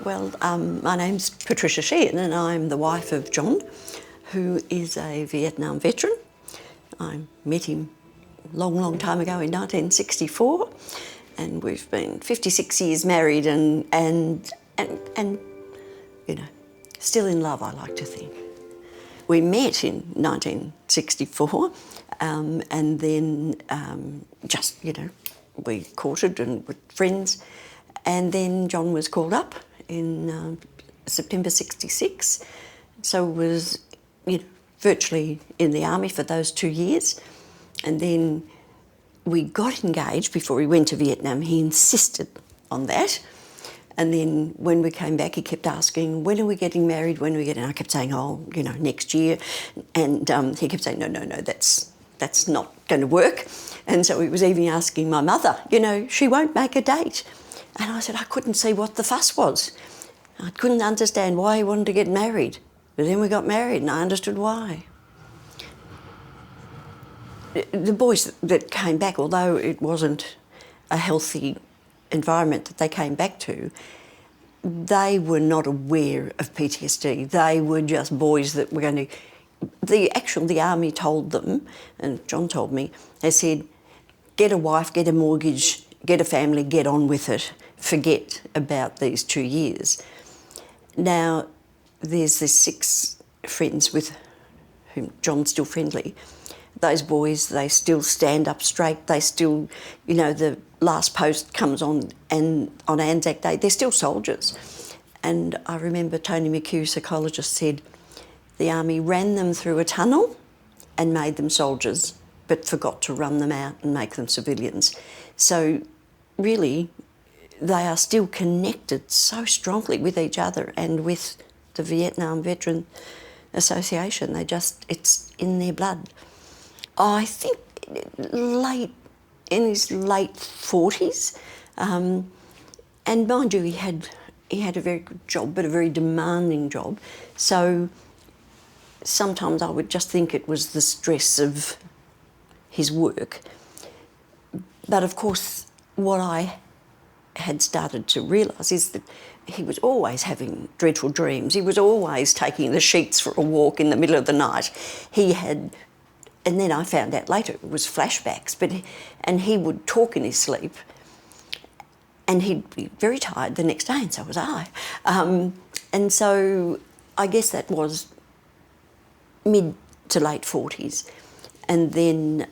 Well, my name's Patricia Sheehan and I'm the wife of John, who is a Vietnam veteran. I met him a long, long time ago in 1964, and we've been 56 years married and you know, still in love, I like to think. We met in 1964 and then just, we courted and were friends. And then John was called up in September 66, so was virtually in the army for those 2 years. And then we got engaged before he went to Vietnam. He insisted on that. And then when we came back, he kept asking, when are we getting married, when are we getting... I kept saying, next year. And he kept saying, no, that's not going to work. And so he was even asking my mother, she won't make a date. And I said, I couldn't see what the fuss was. I couldn't understand why he wanted to get married. But then we got married and I understood why. The boys that came back, although it wasn't a healthy environment that they came back to, they were not aware of PTSD. They were just boys that were going to... The army told them, and John told me, they said, get a wife, get a mortgage, get a family, get on with it. Forget about these 2 years. Now, there's these 6 friends with whom John's still friendly. Those boys, they still stand up straight. They still, the last post comes on, and on Anzac Day, they're still soldiers. And I remember Tony McHugh, psychologist, said the army ran them through a tunnel and made them soldiers, but forgot to run them out and make them civilians. So really, they are still connected so strongly with each other and with the Vietnam Veteran Association. It's in their blood. I think in his late 40s, and mind you, he had a very good job, but a very demanding job. So sometimes I would just think it was the stress of his work. But of course, what I had started to realise is that he was always having dreadful dreams. He was always taking the sheets for a walk in the middle of the night. And then I found out later it was flashbacks, and he would talk in his sleep, and he'd be very tired the next day, and so was I. And so I guess that was mid to late 40s. And then,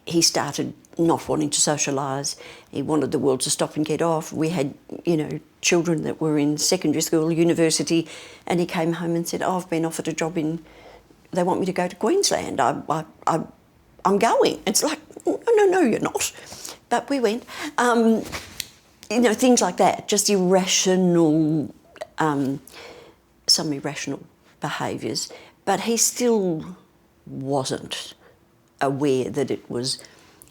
he started not wanting to socialise. He wanted the world to stop and get off. We had, children that were in secondary school, university, and he came home and said, I've been offered a job they want me to go to Queensland. I'm going. It's like, no, you're not. But we went. Things like that, just irrational, some irrational behaviours. But he still wasn't aware that it was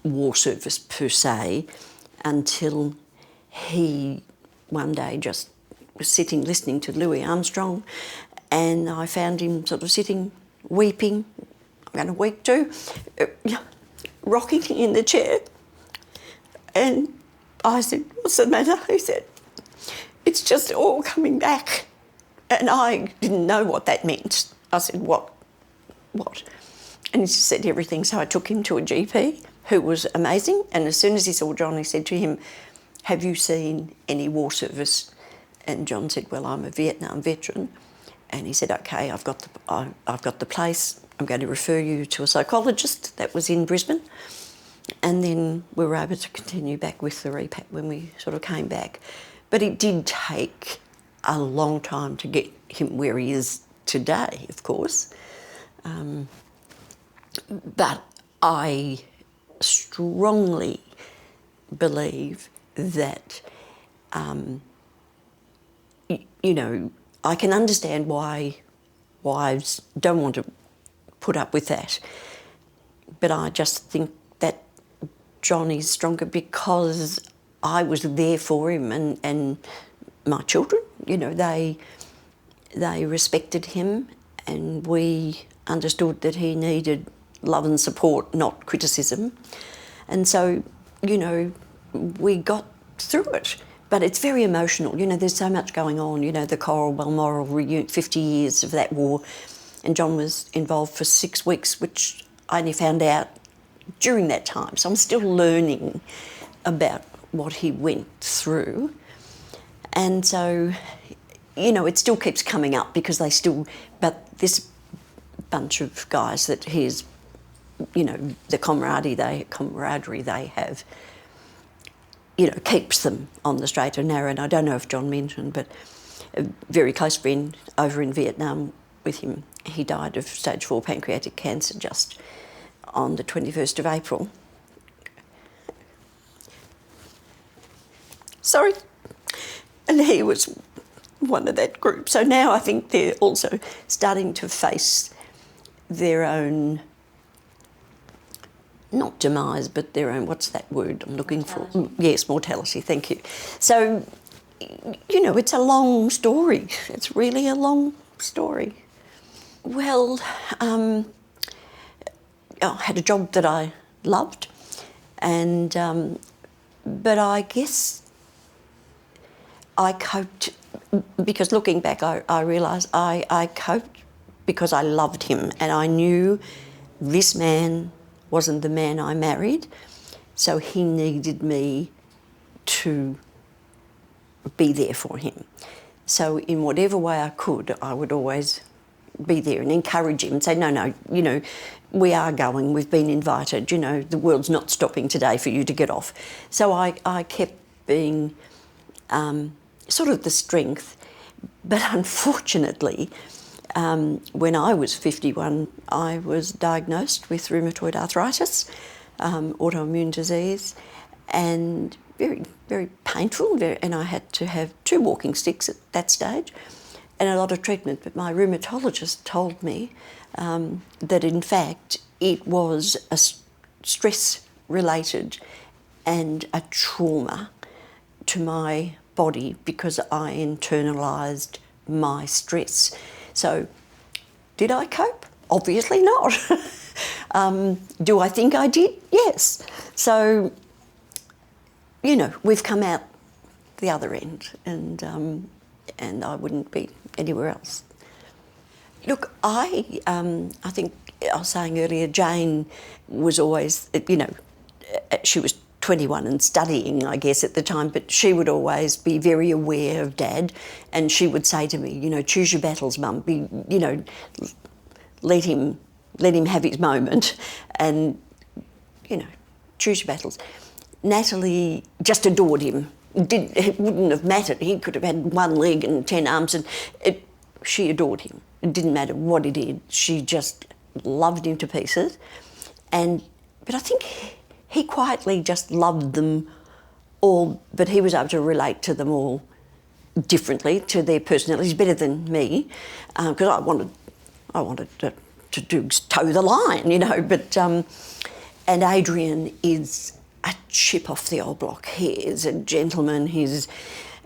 war service per se until he one day just was sitting listening to Louis Armstrong, and I found him sort of sitting weeping. I'm going to weep too, rocking in the chair. And I said, what's the matter? He said, it's just all coming back. And I didn't know what that meant. I said, what? And he just said everything. So I took him to a GP who was amazing. And as soon as he saw John, he said to him, have you seen any war service? And John said, well, I'm a Vietnam veteran. And he said, OK, I've got the place. I'm going to refer you to a psychologist. That was in Brisbane. And then we were able to continue back with the repat when we sort of came back. But it did take a long time to get him where he is today, of course. But I strongly believe that, I can understand why wives don't want to put up with that. But I just think that John is stronger because I was there for him and my children, they respected him, and we understood that he needed love and support, not criticism. And so, we got through it. but it's very emotional. You know, there's so much going on. You know, the Coral Balmoral reunion, 50 years of that war, and John was involved for 6 weeks, which I only found out during that time. So I'm still learning about what he went through. And so, you know, it still keeps coming up because they still, but this bunch of guys that he's, you know, the camaraderie they have, you know, keeps them on the straight and narrow. And I don't know if John mentioned, but a very close friend over in Vietnam with him, he died of stage 4 pancreatic cancer just on the 21st of April. Sorry. And he was one of that group. So now I think they're also starting to face their own, not demise, but their own, what's that word I'm looking for? Yes, mortality, thank you. So, you know, it's a long story. It's really a long story. Well, I had a job that I loved, and but I guess I coped, because looking back I realised I coped because I loved him, and I knew this man wasn't the man I married, so he needed me to be there for him. So in whatever way I could, I would always be there and encourage him and say, no, you know, we are going, we've been invited, you know, the world's not stopping today for you to get off. So I kept being sort of the strength, but unfortunately, when I was 51, I was diagnosed with rheumatoid arthritis, autoimmune disease, and very, very painful, and I had to have 2 walking sticks at that stage and a lot of treatment. But my rheumatologist told me that in fact it was a stress-related and a trauma to my body because I internalised my stress. So, did I cope? Obviously not. Do I think I did? Yes. So, you know, we've come out the other end, and I wouldn't be anywhere else. Look, I think I was saying earlier, Jane was always, you know, she was 21 and studying, I guess, at the time, but she would always be very aware of Dad, and she would say to me, you know, choose your battles, Mum, you know, let him have his moment, and, you know, choose your battles. Natalie just adored him. It wouldn't have mattered. He could have had 1 leg and 10 arms, and she adored him. It didn't matter what he did. She just loved him to pieces. But I think he quietly just loved them all, but he was able to relate to them all differently, to their personalities, better than me, because I wanted to toe the line, you know. But and Adrian is a chip off the old block. He is a gentleman. He's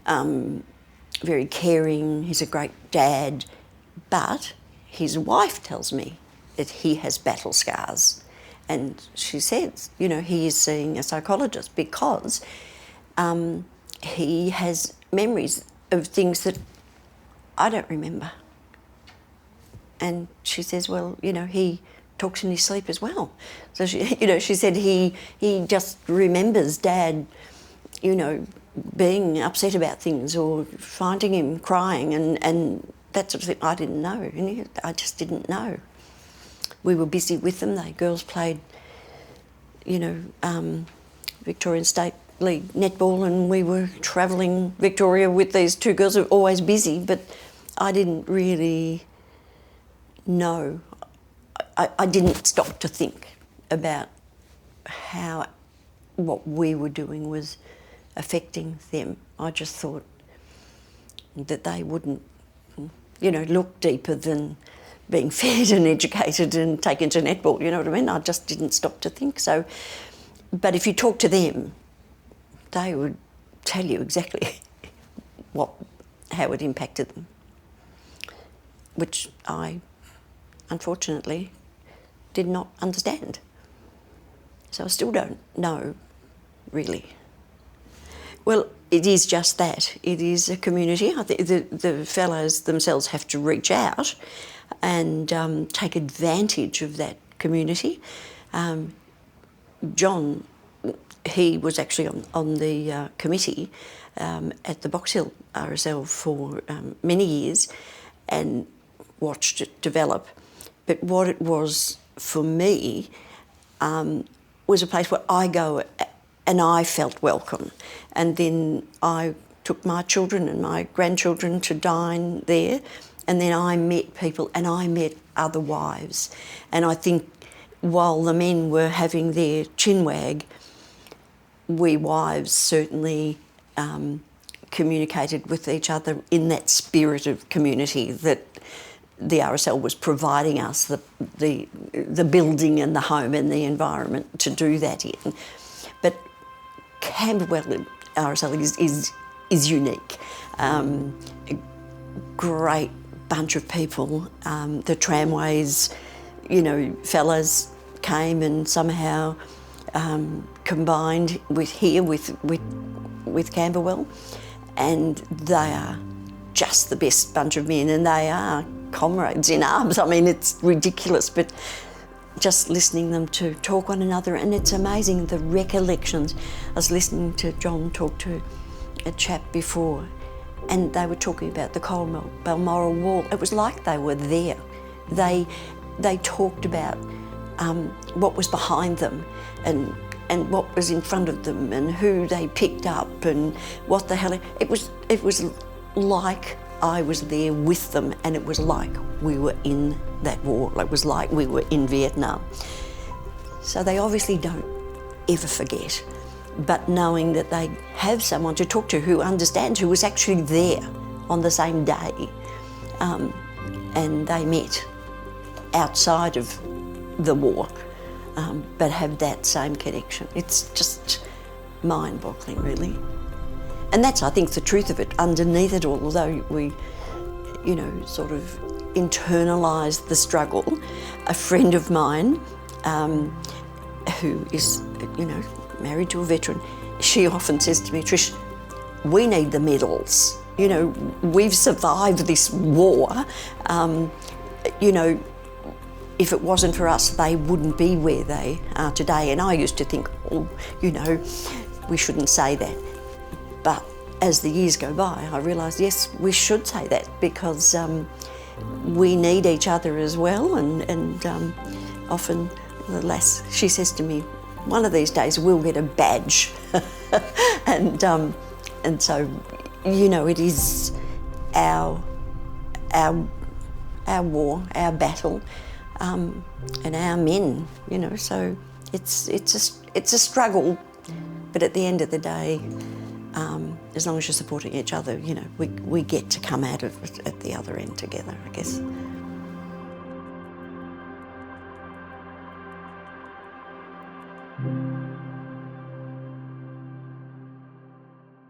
very caring. He's a great dad, but his wife tells me that he has battle scars. And she says, you know, he is seeing a psychologist because he has memories of things that I don't remember. And she says, well, you know, he talks in his sleep as well. So, she said he just remembers Dad, you know, being upset about things or finding him crying and that sort of thing. I didn't know. I just didn't know. We were busy with them. The girls played, you know, Victorian State League netball, and we were travelling Victoria with these 2 girls who were always busy, but I didn't really know. I didn't stop to think about how what we were doing was affecting them. I just thought that they wouldn't, you know, look deeper than being fed and educated and taken to netball, you know what I mean? I just didn't stop to think. So, but if you talk to them, they would tell you exactly how it impacted them, which I, unfortunately, did not understand. So I still don't know, really. Well, it is just that. It is a community. I think the fellows themselves have to reach out and take advantage of that community. John, he was actually on the committee at the Box Hill RSL for many years and watched it develop. But what it was for me was a place where I go and I felt welcome. And then I took my children and my grandchildren to dine there, and then I met people and I met other wives. And I think while the men were having their chinwag, we wives certainly communicated with each other in that spirit of community that the RSL was providing us, the building and the home and the environment to do that in. But Camberwell RSL is unique. A great bunch of people. The tramways, fellas came and somehow combined with Camberwell, and they are just the best bunch of men, and they are comrades in arms. I mean, it's ridiculous, but just listening them to talk one another, and it's amazing the recollections. I was listening to John talk to a chap before, and they were talking about the Balmoral Wall. It was like they were there. They talked about what was behind them and what was in front of them and who they picked up and what the hell. It was like I was there with them, and it was like we were in that war. It was like we were in Vietnam. So they obviously don't ever forget, but knowing that they have someone to talk to who understands, who was actually there on the same day, and they met outside of the war, but have that same connection. It's just mind-boggling, really. And that's, I think, the truth of it. Underneath it all, although we, sort of internalised the struggle, a friend of mine who is, married to a veteran, she often says to me, Trish, we need the medals. We've survived this war. If it wasn't for us, they wouldn't be where they are today. And I used to think, we shouldn't say that. But as the years go by, I realised, yes, we should say that, because we need each other as well. And often the lass, she says to me, one of these days we'll get a badge. and so, it is our war, our battle, and our men. So it's a struggle, but at the end of the day, as long as you're supporting each other, we get to come out of it at the other end together, I guess.